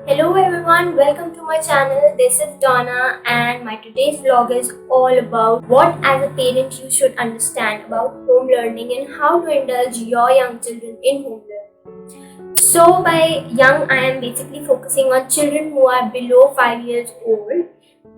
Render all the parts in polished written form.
Hello everyone, welcome to my channel. This is Donna and my today's vlog is all about what as a parent you should understand about home learning and how to indulge your young children in home learning. So by young I am basically focusing on children who are below 5 years old,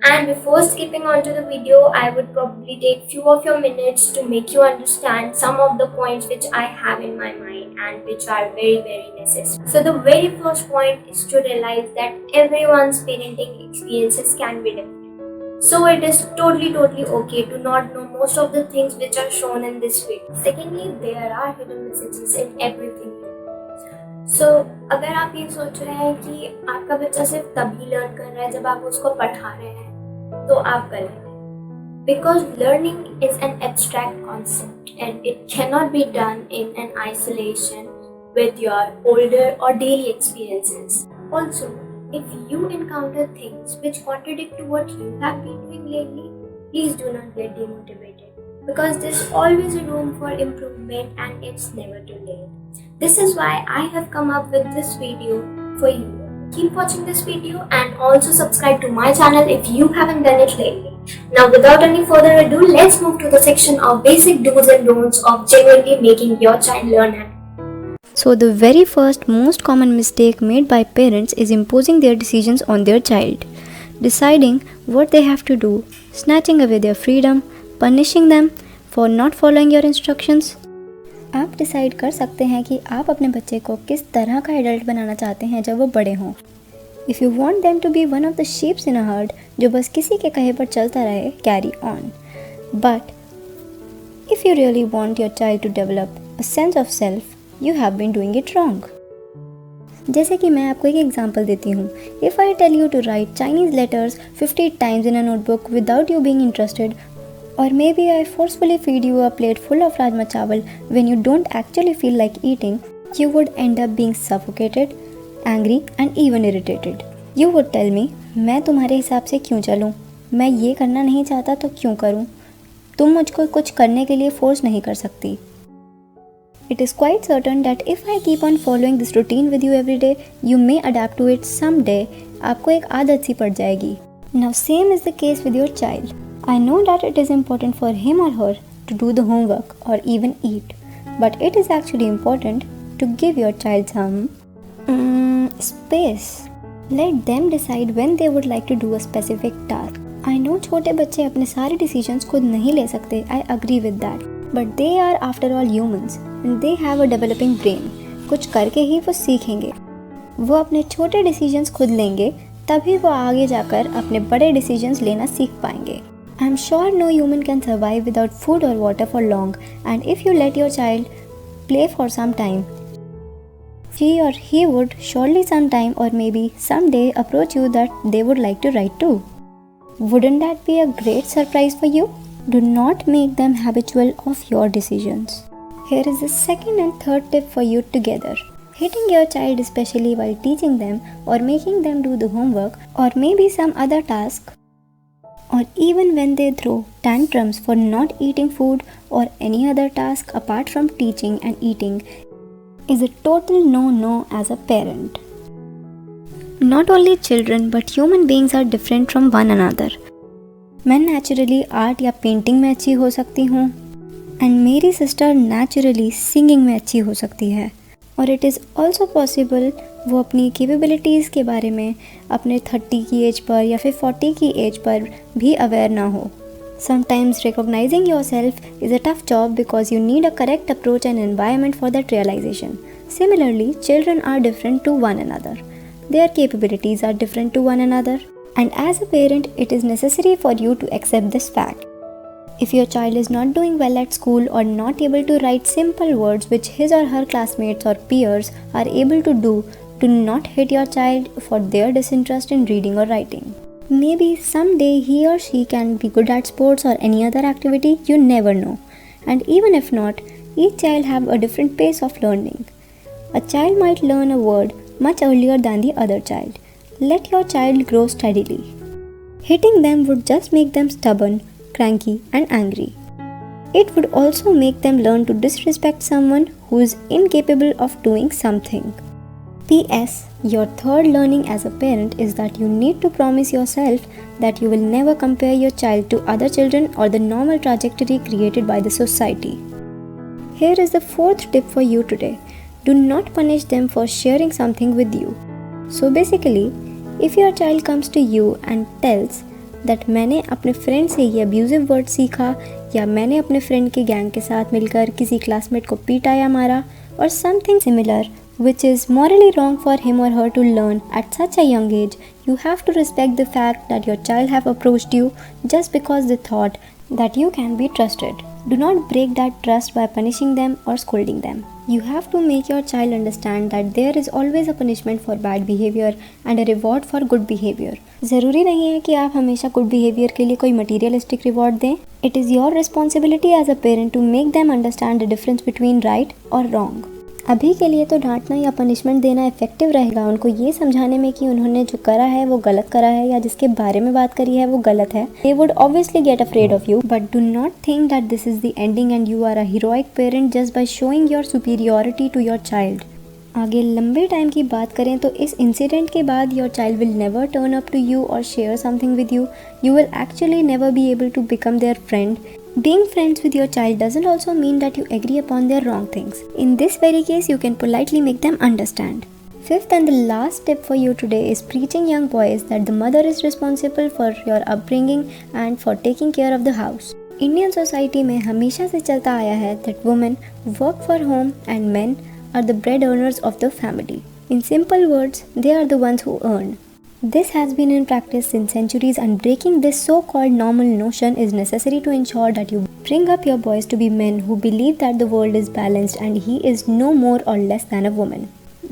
and before skipping on to the video, I would probably take few of your minutes to make you understand some of the points which I have in my mind and which are very necessary. So the very first point is to realize that everyone's parenting experiences can be different. So it is totally okay to not know most of the things which are shown in this video. Secondly, there are hidden messages in everything. So अगर आप ये सोच रहे हैं कि आपका बच्चा सिर्फ तभी लर्न कर रहा है जब आप उसको पढ़ा रहे हैं, तो आप गलत हैं. Because learning is an abstract concept and it cannot be done in an isolation with your older or daily experiences. Also, if you encounter things which contradict to what you have been doing lately, please do not get demotivated, because there's always a room for improvement and it's never too late. This is why I have come up with this video for you. Keep watching this video and also subscribe to my channel if you haven't done it lately. Now without any further ado, let's move to the section of basic do's and don'ts of genuinely making your child learn at home. So the very first most common mistake made by parents is imposing their decisions on their child. Deciding what they have to do, snatching away their freedom, punishing them for not following your instructions. आप decide कर सकते हैं कि आप अपने बच्चे को किस तरह का एडल्ट बनाना चाहते हैं जब वो बड़े हों. If you want them to be one of the sheeps in a herd जो बस किसी के कहे पर चलता रहे, carry on. But if you really want your child to develop a sense of self, you have been doing it wrong. जैसे कि मैं आपको एक एग्जाम्पल देती हूँ. If I tell you to write Chinese letters 50 times in a notebook without you being interested, or maybe I forcefully feed you a plate full of rajma chawal when you don't actually feel like eating, you would end up being suffocated, angry and even irritated. You would tell me, मैं तुम्हारे हिसाब से क्यों चलूँ? मैं ये करना नहीं चाहता तो क्यों करूँ? तुम मुझको कुछ करने के लिए फोर्स नहीं कर सकती. It is quite certain that if I keep on following this routine with you every day, you may adapt to it someday. आपको एक आदत सी पड़ जाएगी. Now same is the case with your child. I know that it is important for him or her to do the homework or even eat, but it is actually important to give your child some space. Let them decide when they would like to do a specific task. I know छोटे बच्चे अपने सारे decisions खुद नहीं ले सकते. I agree with that. But they are after all humans and they have a developing brain. कुछ करके ही वो सीखेंगे. वो अपने छोटे decisions खुद लेंगे, तभी वो आगे जाकर अपने बड़े decisions लेना सीख पाएंगे. I'm sure no human can survive without food or water for long, and if you let your child play for some time, she or he would surely sometime or maybe someday approach you that they would like to write too. Wouldn't that be a great surprise for you? Do not make them habitual of your decisions. Here is the second and third tip for you together. Hitting your child, especially while teaching them or making them do the homework or maybe some other task, or even when they throw tantrums for not eating food or any other task apart from teaching and eating, is a total no as a parent. Not only children but human beings are different from one another. मैं naturally art या painting में अच्छी हो सकती हूँ and मेरी sister naturally singing में अच्छी हो सकती है. और it is also possible वो अपनी कैपेबिलिटीज़ के बारे में अपने 30 की एज पर या फिर 40 की एज पर भी अवेयर ना हो. Sometimes recognizing yourself is a tough job because you need a correct approach and environment for that realization. Similarly, children are different to one another. Their capabilities are different to one another. And as a parent, it is necessary for you to accept this fact. If your child is not doing well at school or not able to write simple words which his or her classmates or peers are able to do not hit your child for their disinterest in reading or writing. Maybe someday he or she can be good at sports or any other activity, you never know. And even if not, each child have a different pace of learning. A child might learn a word much earlier than the other child. Let your child grow steadily. Hitting them would just make them stubborn, cranky and angry. It would also make them learn to disrespect someone who is incapable of doing something. P.S. Your third learning as a parent is that you need to promise yourself that you will never compare your child to other children or the normal trajectory created by the society. Here is the fourth tip for you today. Do not punish them for sharing something with you. So basically, if your child comes to you and tells that मैंने अपने friend से ये abusive word सीखा, या मैंने अपने friend के gang के साथ मिलकर किसी क्लासमेट को पीटा या मारा, or something similar which is morally wrong for him or her to learn at such a young age, you have to respect the fact that your child have approached you just because they thought that you can be trusted. Do not break that trust by punishing them or scolding them. You have to make your child understand that there is always a punishment for bad behavior and a reward for good behavior. ज़रूरी नहीं है कि आप हमेशा good behavior के लिए कोई materialistic reward दें. It is your responsibility as a parent to make them understand the difference between right or wrong. अभी के लिए तो डांटना या पनिशमेंट देना इफेक्टिव रहेगा उनको ये समझाने में कि उन्होंने जो करा है वो गलत करा है या जिसके बारे में बात करी है वो गलत है. They would obviously get afraid of you, but do not think that this is the ending and you are a heroic parent just by showing your superiority to your child. आगे लंबे टाइम की बात करें तो इस incident के बाद your child will never turn up to you और share something with you. You will actually never be able to become their friend. Being friends with your child doesn't also mean that you agree upon their wrong things. In this very case, you can politely make them understand. Fifth and the last tip for you today is preaching young boys that the mother is responsible for your upbringing and for taking care of the house. Indian society में हमेशा से चलता आया है that women work for home and men are the bread earners of the family. In simple words, they are the ones who earn. This has been in practice since centuries, and breaking this so-called normal notion is necessary to ensure that you bring up your boys to be men who believe that the world is balanced and he is no more or less than a woman.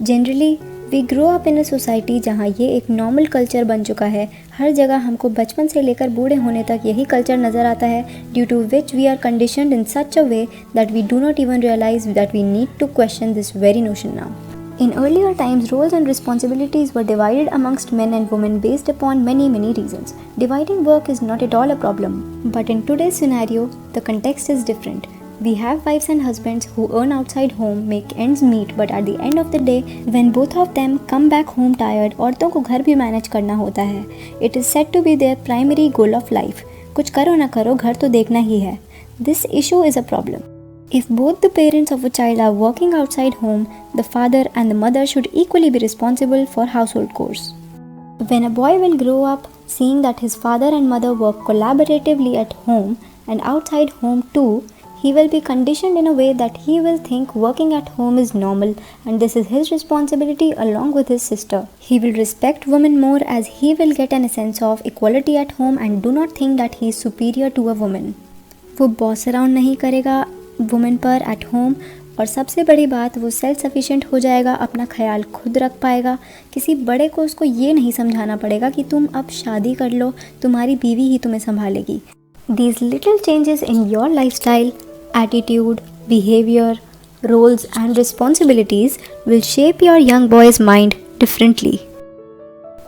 Generally, we grow up in a society जहाँ ये एक normal culture बन चुका है. हर जगह हमको बचपन से लेकर बूढ़े होने तक यही culture नज़र आता है, due to which we are conditioned in such a way that we do not even realize that we need to question this very notion now. In earlier times, roles and responsibilities were divided amongst men and women based upon many reasons. Dividing work is not at all a problem. But in today's scenario, the context is different. We have wives and husbands who earn outside home, make ends meet, but at the end of the day, when both of them come back home tired, औरतों को घर भी manage करना होता है. It is said to be their primary goal of life. कुछ करो ना करो, घर तो देखना ही है. This issue is a problem. If both the parents of a child are working outside home, the father and the mother should equally be responsible for household chores. When a boy will grow up seeing that his father and mother work collaboratively at home and outside home too, he will be conditioned in a way that he will think working at home is normal and this is his responsibility along with his sister. He will respect women more as he will get a sense of equality at home and do not think that he is superior to a woman. वो boss around नहीं करेगा women पर at home, और सबसे बड़ी बात वो self sufficient हो जाएगा, अपना ख्याल खुद रख पाएगा. किसी बड़े को उसको ये नहीं समझाना पड़ेगा कि तुम अब शादी कर लो, तुम्हारी बीवी ही तुम्हें संभालेगी. These little changes in your lifestyle, attitude, behavior, roles and responsibilities will shape your young boy's mind differently.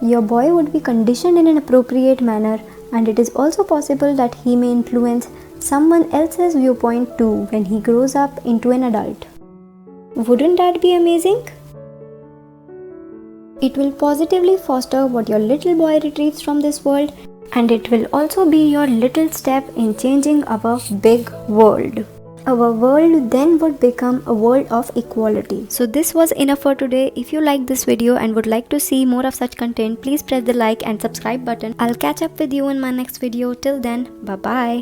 Your boy would be conditioned in an appropriate manner, and it is also possible that he may influence someone else's viewpoint too when he grows up into an adult. Wouldn't that be amazing? It will positively foster what your little boy retrieves from this world, and it will also be your little step in changing our big world. Our world then would become a world of equality. So this was enough for today. If you liked this video and would like to see more of such content, please press the like and subscribe button. I'll catch up with you in my next video. Till then, bye bye.